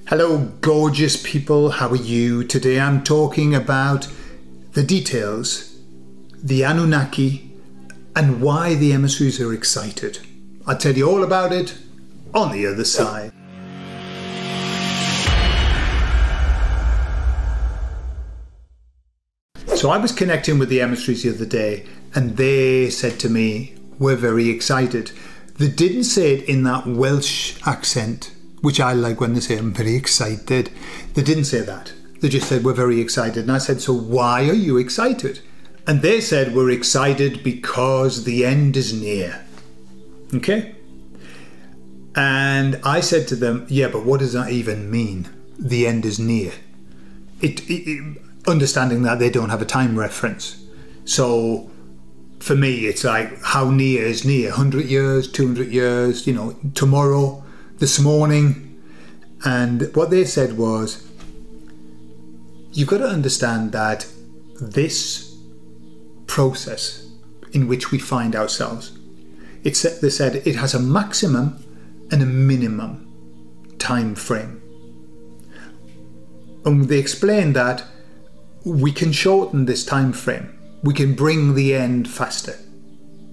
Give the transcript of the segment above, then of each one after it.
Hello, gorgeous people. How are you? Today I'm talking about the details, the Anunnaki, and why the emissaries are excited. I'll tell you all about it on the other side. So I was connecting with the emissaries the other day, and they said to me, we're very excited. They didn't say it in that Welsh accent, which I like when they say I'm very excited. They didn't say that. They just said we're very excited. And I said, so why are you excited? And they said we're excited because the end is near. Okay? And I said to them, yeah, but what does that even mean? The end is near. Understanding that they don't have a time reference. So for me, it's like, how near is near? 100 years, 200 years, tomorrow, this morning. And what they said was, you've got to understand that this process in which we find ourselves, they said it has a maximum and a minimum time frame. And they explained that we can shorten this time frame. We can bring the end faster,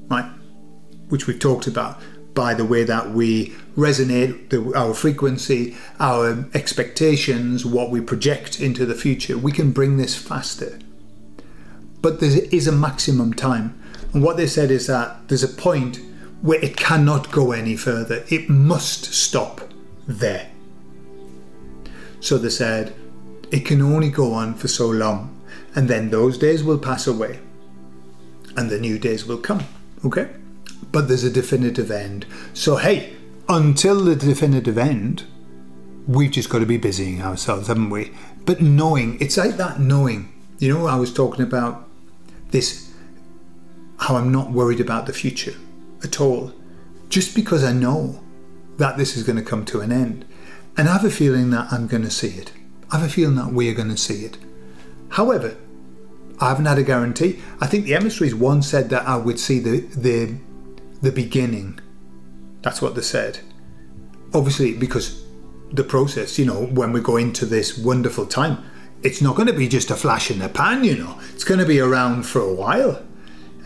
right? Which we've talked about, by the way that we resonate, our frequency, our expectations, what we project into the future. We can bring this faster. But there is a maximum time. And what they said is that there's a point where it cannot go any further. It must stop there. So they said, it can only go on for so long. And then those days will pass away. And the new days will come. Okay? But there's a definitive end. So hey, until the definitive end, we've just got to be busying ourselves, haven't we? But knowing, it's like that knowing. I was talking about this, how I'm not worried about the future at all. Just because I know that this is going to come to an end. And I have a feeling that I'm going to see it. I have a feeling that we're going to see it. However, I haven't had a guarantee. I think the emissaries once said that I would see the beginning. That's what they said. Obviously, because the process, when we go into this wonderful time, it's not going to be just a flash in the pan, It's going to be around for a while.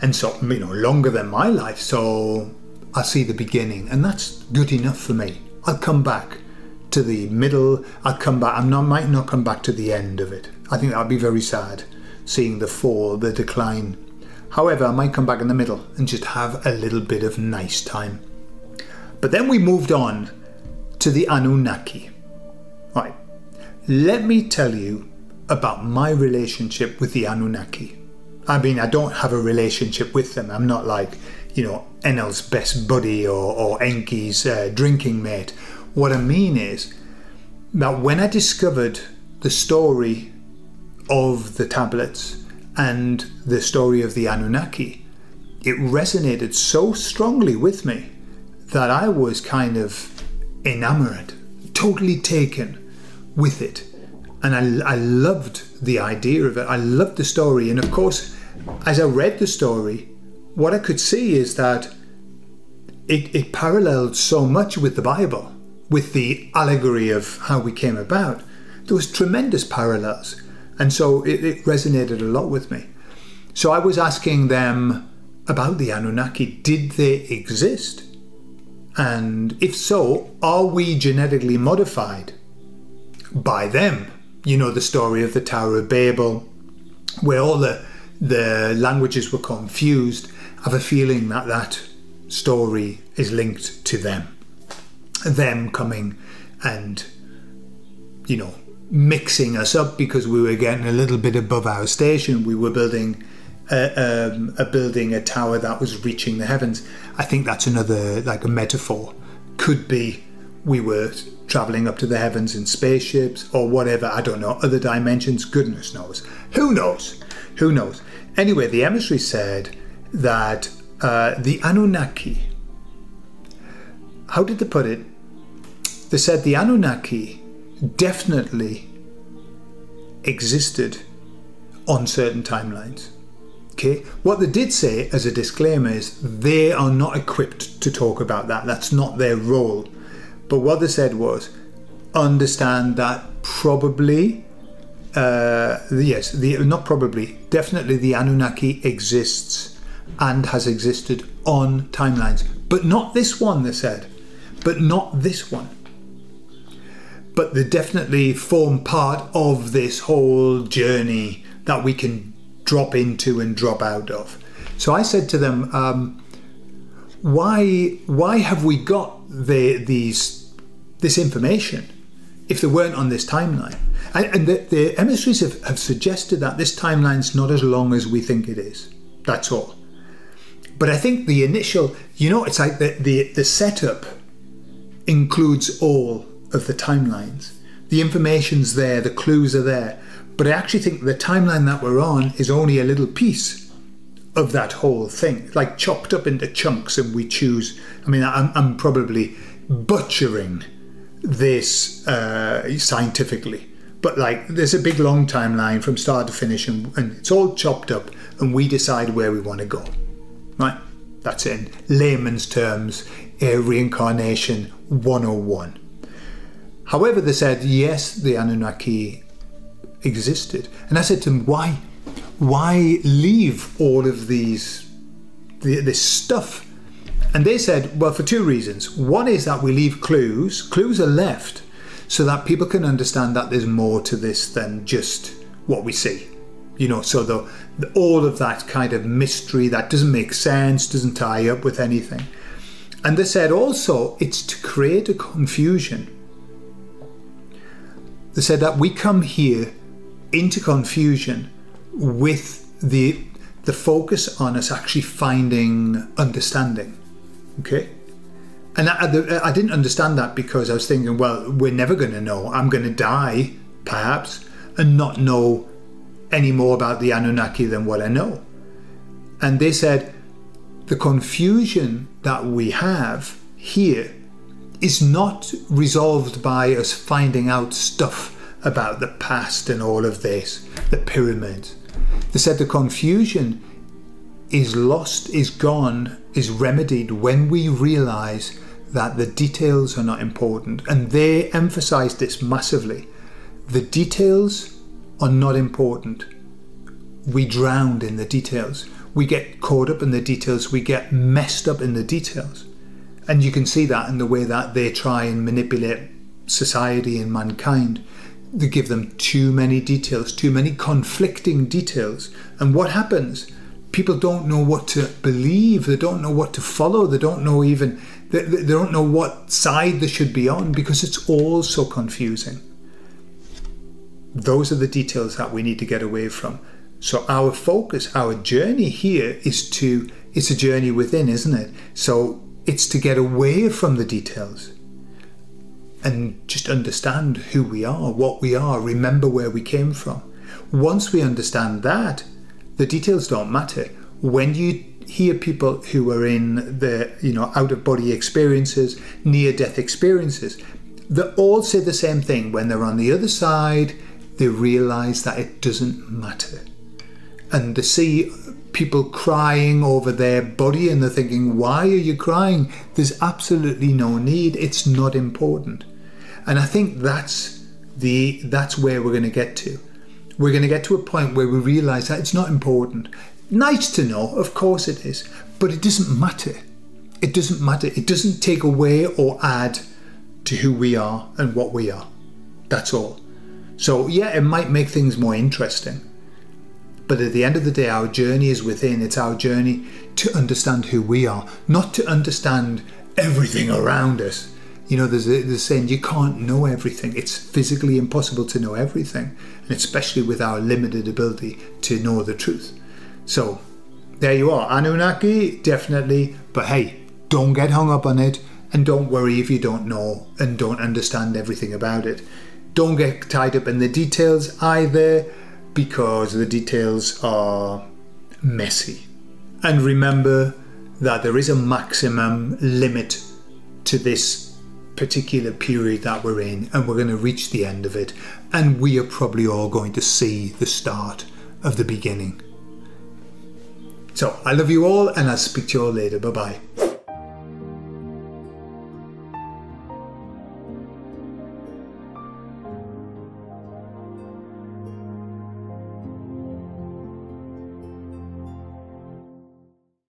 And so, longer than my life. So I'll see the beginning. And that's good enough for me. I'll come back to the middle. I'll come back. Might not come back to the end of it. I think that would be very sad, seeing the fall, the decline. However, I might come back in the middle and just have a little bit of nice time. But then we moved on to the Anunnaki. Right. Let me tell you about my relationship with the Anunnaki. I mean, I don't have a relationship with them. I'm not like, Enel's best buddy or Enki's drinking mate. What I mean is that when I discovered the story of the tablets and the story of the Anunnaki, it resonated so strongly with me that I was kind of enamored, totally taken with it. And I loved the idea of it. I loved the story. And of course, as I read the story, what I could see is that it paralleled so much with the Bible, with the allegory of how we came about. There was tremendous parallels. And so it resonated a lot with me. So I was asking them about the Anunnaki. Did they exist? And if so, are we genetically modified by them? The story of the Tower of Babel, where all the languages were confused. I have a feeling that that story is linked to them. Them coming and, mixing us up because we were getting a little bit above our station. We were building a tower that was reaching the heavens. I think that's another, like a metaphor. Could be we were traveling up to the heavens in spaceships or whatever. I don't know. Other dimensions. Goodness knows. Who knows? Who knows? Anyway, the emissary said that the Anunnaki, how did they put it? They said the Anunnaki definitely existed on certain timelines. Okay, what they did say as a disclaimer is they are not equipped to talk about that. That's not their role. But what they said was, understand that probably, definitely the Anunnaki exists and has existed on timelines. But not this one, they said. But not this one. But they definitely form part of this whole journey that we can drop into and drop out of. So I said to them, why have we got this information if they weren't on this timeline? And the emissaries have suggested that this timeline's not as long as we think it is. That's all. But I think the initial, it's like the setup includes all of the timelines. The information's there, the clues are there. But I actually think the timeline that we're on is only a little piece of that whole thing. It's like chopped up into chunks, and we choose. I mean, I'm probably butchering this scientifically, but like there's a big long timeline from start to finish, and it's all chopped up, and we decide where we want to go. Right? That's in layman's terms, reincarnation 101. However, they said, yes, the Anunnaki existed. And I said to them, why leave all of this stuff? And they said, well, for two reasons. One is that we leave clues. Clues are left so that people can understand that there's more to this than just what we see. So all of that kind of mystery that doesn't make sense, doesn't tie up with anything. And they said also it's to create a confusion. They said that we come here into confusion with the focus on us actually finding understanding. Okay? And I didn't understand that because I was thinking, well, we're never going to know. I'm going to die, perhaps, and not know any more about the Anunnaki than what I know. And they said the confusion that we have here is not resolved by us finding out stuff about the past and all of this, the pyramids. They said the confusion is lost, is gone, is remedied when we realize that the details are not important. And they emphasized this massively. The details are not important. We drown in the details. We get caught up in the details. We get messed up in the details. And you can see that in the way that they try and manipulate society and mankind. They give them too many details, too many conflicting details. And what happens? People don't know what to believe. They don't know what to follow. They don't know even, they don't know what side they should be on because it's all so confusing. Those are the details that we need to get away from. So our focus, our journey here it's a journey within, isn't it? So it's to get away from the details and just understand who we are, what we are, remember where we came from. Once we understand that, the details don't matter. When you hear people who are in the, out-of-body experiences, near-death experiences, they all say the same thing. When they're on the other side, they realize that it doesn't matter. And they see people crying over their body and they're thinking, why are you crying? There's absolutely no need. It's not important. And I think that's where we're going to get to. We're going to get to a point where we realize that it's not important. Nice to know, of course it is, but it doesn't matter. It doesn't matter. It doesn't take away or add to who we are and what we are. That's all. So yeah, it might make things more interesting. But at the end of the day, our journey is within. It's our journey to understand who we are, not to understand everything around us. There's a saying, you can't know everything. It's physically impossible to know everything, and especially with our limited ability to know the truth. So there you are. Anunnaki, definitely. But hey, don't get hung up on it, and don't worry if you don't know and don't understand everything about it. Don't get tied up in the details either, because the details are messy. And remember that there is a maximum limit to this particular period that we're in, and we're going to reach the end of it, and we are probably all going to see the start of the beginning. So I love you all, and I'll speak to you all later. Bye bye.